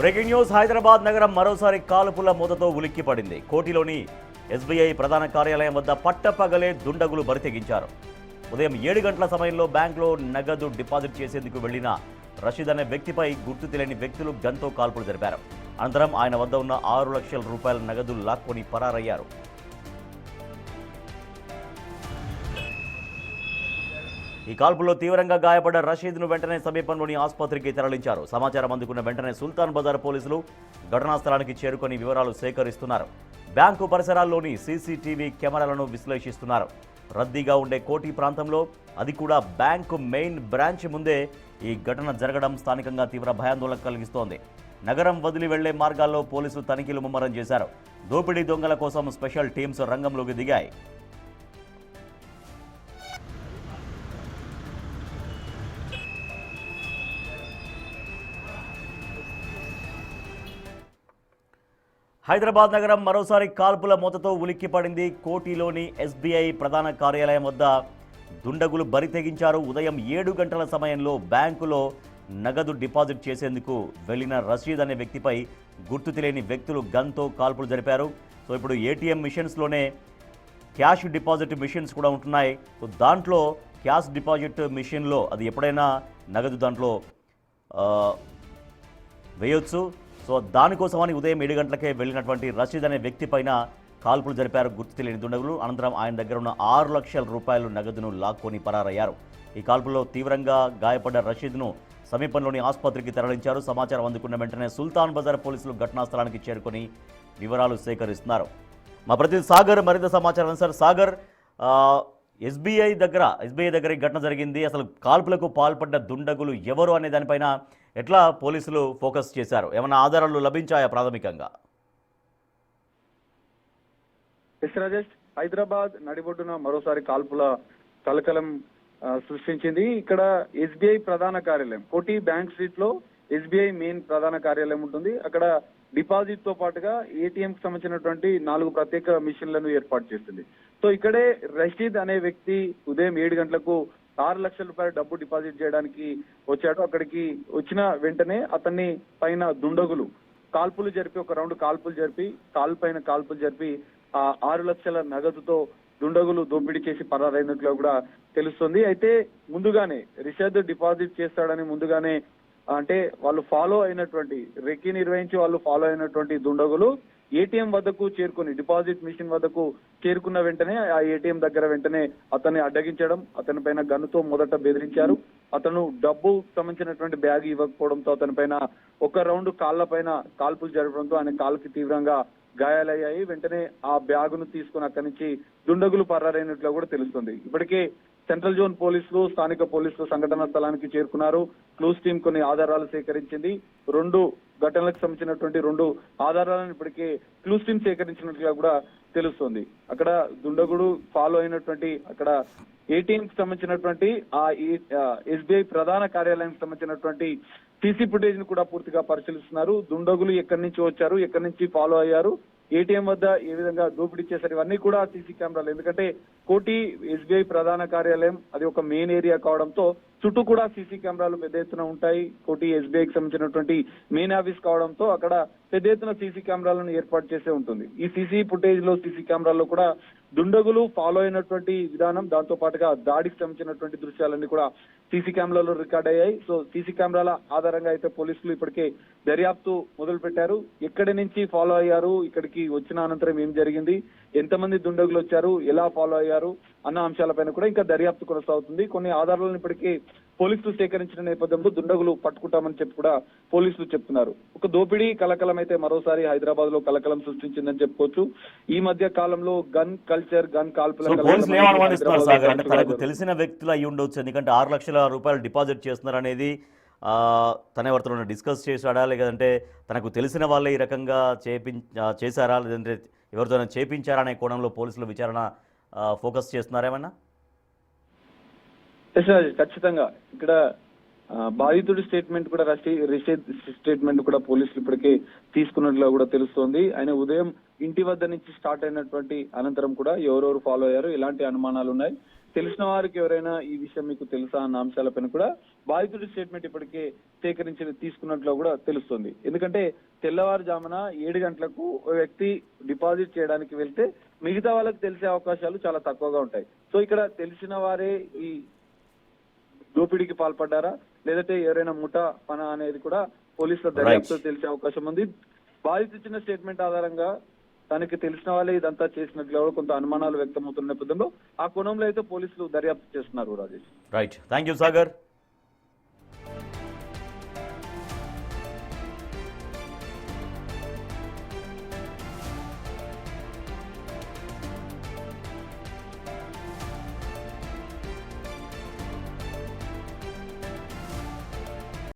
Breaking news. Hyderabad నగరం మరోసారి కాల్పుల మూతతో ఉలిక్కిపడింది. కోటిలోని ఎస్బీఐ ప్రధాన కార్యాలయం వద్ద పట్టపగలే దుండగులు బరితెగించారు. ఉదయం 7 గంటల సమయంలో బ్యాంకులో నగదు డిపాజిట్ చేసేందుకు వెళ్లిన రషీద్ అనే వ్యక్తిపై గుర్తు తెలియని వ్యక్తులు గన్తో కాల్పులు జరిపారు. అనంతరం ఆయన వద్ద ఉన్న 6 లక్షల రూపాయల నగదు లాక్కొని పరారయ్యారు. ఈ కాల్పుల్లో తీవ్రంగా గాయపడ్డ రషీద్ను వెంటనే సమీపంలోని ఆసుపత్రికి తరలించారు. సమాచారం అందుకున్న వెంటనే సుల్తాన్ బజార్ పోలీసులు ఘటనా స్థలానికి చేరుకొని వివరాలు సేకరిస్తున్నారు. బ్యాంకు పరిసరాల్లోని సీసీటీవీ కెమెరాలను విశ్లేషిస్తున్నారు. రద్దీగా ఉండే కోటి ప్రాంతంలో, అది కూడా బ్యాంకు మెయిన్ బ్రాంచ్ ముందే ఈ ఘటన జరగడం స్థానికంగా తీవ్ర భయాందోళన కలిగిస్తోంది. నగరం వదిలి వెళ్లే మార్గాల్లో పోలీసులు తనిఖీలు ముమ్మరం చేశారు. దోపిడీ దొంగల కోసం స్పెషల్ టీమ్స్ రంగంలోకి దిగాయి. హైదరాబాద్ నగరం మరోసారి కాల్పుల మూతతో ఉలిక్కిపడింది. కోటిలోని ఎస్బీఐ ప్రధాన కార్యాలయం వద్ద దుండగులు బరి తెగించారు. ఉదయం 7 గంటల సమయంలో బ్యాంకులో నగదు డిపాజిట్ చేసేందుకు వెళ్లిన రషీద్ అనే వ్యక్తిపై గుర్తు తెలియని వ్యక్తులు గన్తో కాల్పులు జరిపారు. సో ఇప్పుడు ఏటీఎం మిషన్స్లోనే క్యాష్ డిపాజిట్ మిషన్స్ కూడా ఉంటున్నాయి. సో దాంట్లో క్యాష్ డిపాజిట్ మిషన్లో అది ఎప్పుడైనా నగదు దాంట్లో వేయొచ్చు. సో దానికోసమని ఉదయం 7 గంటలకే వెళ్ళినటువంటి రషీద్ అనే వ్యక్తి పైన కాల్పులు జరిపారు గుర్తు తెలియని దుండగులు. అనంతరం ఆయన దగ్గర ఉన్న 6 లక్షల రూపాయలు నగదును లాక్కొని పరారయ్యారు. ఈ కాల్పుల్లో తీవ్రంగా గాయపడ్డ రషీద్ను సమీపంలోని ఆసుపత్రికి తరలించారు. సమాచారం అందుకున్న వెంటనే సుల్తాన్ బజార్ పోలీసులు ఘటనా స్థలానికి చేరుకొని వివరాలు సేకరిస్తున్నారు. మా ప్రతినిధి సాగర్ మరింత సమాచారం. సార్ సాగర్, ఎస్బీఐ దగ్గర ఈ ఘటన జరిగింది. అసలు కాల్పులకు పాల్పడ్డ దుండగులు ఎవరు అనే దానిపైన ఎట్లా పోలీసులు ఫోకస్ చేశారు? ఏమైనా ఆధారాలు లభించాయా ప్రాథమికంగా? రాజేష్, హైదరాబాద్ నడిబొడ్డున మరోసారి కాల్పుల కలకలం సృష్టించింది. ఇక్కడ ఎస్బీఐ ప్రధాన కార్యాలయం కోటి బ్యాంక్ స్ట్రీట్ లో ఎస్బీఐ మెయిన్ ప్రధాన కార్యాలయం ఉంటుంది. అక్కడ డిపాజిట్ తో పాటుగా ఏటీఎం కి సంబంధించినటువంటి 4 ప్రత్యేక మిషన్లను ఏర్పాటు చేస్తుంది. సో ఇక్కడే రషీద్ అనే వ్యక్తి ఉదయం 7 గంటలకు 6 లక్షల రూపాయల డబ్బు డిపాజిట్ చేయడానికి వచ్చాడు. అక్కడికి వచ్చిన వెంటనే అతన్ని పైన దుండగులు కాల్పులు జరిపి ఒక రౌండ్ కాల్పులు జరిపి కాల్పులు జరిపి ఆ 6 లక్షల నగదుతో దుండగులు దోపిడీ చేసి పరారైనట్లు కూడా తెలుస్తుంది. అయితే ముందుగానే రషీద్ డిపాజిట్ చేస్తాడని ముందుగానే అంటే వాళ్ళు ఫాలో అయినటువంటి రెక్కి నిర్వహించి వాళ్ళు ఫాలో అయినటువంటి దుండగులు ఏటీఎం వద్దకు చేరుకుని డిపాజిట్ మిషన్ వద్దకు చేరుకున్న వెంటనే ఆ ఏటీఎం దగ్గర వెంటనే అతన్ని అడ్డగించడం, అతని పైన గన్నుతో మొదట బెదిరించారు. అతను డబ్బు సంబంధించినటువంటి బ్యాగ్ ఇవ్వకపోవడంతో అతని పైన ఒక రౌండ్ కాళ్ల పైన కాల్పులు జరపడంతో ఆయన కాలుకి తీవ్రంగా గాయాలయ్యాయి. వెంటనే ఆ బ్యాగును తీసుకుని అక్కడి నుంచి దుండగులు పరారైనట్లు కూడా తెలుస్తుంది. ఇప్పటికే సెంట్రల్ జోన్ పోలీసులు, స్థానిక పోలీసులు సంఘటనా స్థలానికి చేరుకున్నారు. క్లూస్ టీం కొన్ని ఆధారాలు సేకరించింది. 2 ఘటనలకు సంబంధించినటువంటి 2 ఆధారాలను ఇప్పటికే క్లూస్ టీం సేకరించినట్లుగా కూడా తెలుస్తుంది. అక్కడ దుండగుడు ఫాలో అయినటువంటి అక్కడ ఏటీఎం కి సంబంధించినటువంటి ఆ ఎస్బీఐ ప్రధాన కార్యాలయానికి సంబంధించినటువంటి సీసీ ఫుటేజ్ ను కూడా పూర్తిగా పరిశీలిస్తున్నారు. దుండగులు ఎక్కడి నుంచి వచ్చారు, ఎక్కడి నుంచి ఫాలో అయ్యారు, ఏటీఎం వద్ద ఏ విధంగా దోపిడీ చేశారు, ఇవన్నీ కూడా సీసీ కెమెరాలు. ఎందుకంటే కోటి ఎస్బీఐ ప్రధాన కార్యాలయం అది ఒక మెయిన్ ఏరియా కావడంతో చుట్టూ కూడా సీసీ కెమెరాలు పెద్ద ఎత్తున ఉంటాయి. కోటి ఎస్బీఐకి సంబంధించినటువంటి మెయిన్ ఆఫీస్ కావడంతో అక్కడ పెద్ద ఎత్తున సీసీ కెమెరాలను ఏర్పాటు చేసే ఉంటుంది. ఈ సీసీ ఫుటేజ్ లో సీసీ కెమెరాల్లో కూడా దుండగులు ఫాలో అయినటువంటి విధానం, దాంతో పాటుగా దాడికి సంబంధించినటువంటి దృశ్యాలన్నీ కూడా సీసీ కెమెరాలో రికార్డ్ అయ్యాయి. సో సీసీ కెమెరాల ఆధారంగా అయితే పోలీసులు ఇప్పటికే దర్యాప్తు మొదలు పెట్టారు. ఎక్కడి నుంచి ఫాలో అయ్యారు, ఇక్కడికి వచ్చిన అనంతరం ఏం జరిగింది, ఎంతమంది దుండగులు వచ్చారు, ఎలా ఫాలో అయ్యారు అన్న అంశాలపైన కూడా ఇంకా దర్యాప్తు కొనసాగుతుంది. కొన్ని ఆధారాలను ఇప్పటికీ పోలీసులు సేకరించిన నేపథ్యంలో దుండగులు పట్టుకుంటామని చెప్పి కూడా పోలీసులు చెప్తున్నారు. ఒక దోపిడీ కలకలం అయితే మరోసారి హైదరాబాద్ లో కలకలం సృష్టించిందని చెప్పుకోవచ్చు. ఈ మధ్య కాలంలో గన్ కల్చర్, గన్ కాల్పుల తనకు తెలిసిన వ్యక్తులు అయి ఉండొచ్చు. ఎందుకంటే 6 లక్షల రూపాయలు డిపాజిట్ చేస్తున్నారు అనేది తన ఎవరితో డిస్కస్ చేశాడా, లేదంటే తనకు తెలిసిన వాళ్ళే ఈ రకంగా చేశారా, లేదంటే ఎవరితో చేపించారా అనే కోణంలో పోలీసులు విచారణ ఫోకస్ చేస్తున్నారేమన్నా? ఖచ్చితంగా ఇక్కడ బాధితుడి స్టేట్మెంట్ కూడా రషీద్ స్టేట్మెంట్ కూడా పోలీసులు ఇప్పటికే తీసుకున్నట్లు కూడా తెలుస్తోంది. ఆయన ఉదయం ఇంటి వద్ద నుంచి స్టార్ట్ అయినటువంటి అనంతరం కూడా ఎవరెవరు ఫాలో అయ్యారు, ఎలాంటి అనుమానాలు ఉన్నాయి, తెలిసిన వారికి ఎవరైనా ఈ విషయం మీకు తెలుసా అన్న అంశాలపైన కూడా బాధితుడి స్టేట్మెంట్ ఇప్పటికే తీసుకున్నట్లు కూడా తెలుస్తుంది. ఎందుకంటే తెల్లవారుజామున 7 గంటలకు ఒక వ్యక్తి డిపాజిట్ చేయడానికి వెళ్తే మిగతా వాళ్ళకి తెలిసే అవకాశాలు చాలా తక్కువగా ఉంటాయి. సో ఇక్కడ తెలిసిన వారే ఈ దోపిడీకి పాల్పడ్డారా లేదంటే ఎవరైనా ముఠా పన అనేది కూడా పోలీసుల దర్యాప్తు తెలిసే అవకాశం ఉంది. బాధితు ఇచ్చిన స్టేట్మెంట్ ఆధారంగా తనకి తెలిసిన వాళ్ళే ఇదంతా చేసినట్లు కొంత అనుమానాలు వ్యక్తమవుతున్న నేపథ్యంలో ఆ కోణంలో అయితే పోలీసులు దర్యాప్తు చేస్తున్నారు. Rajesh. Right, thank you Sagar.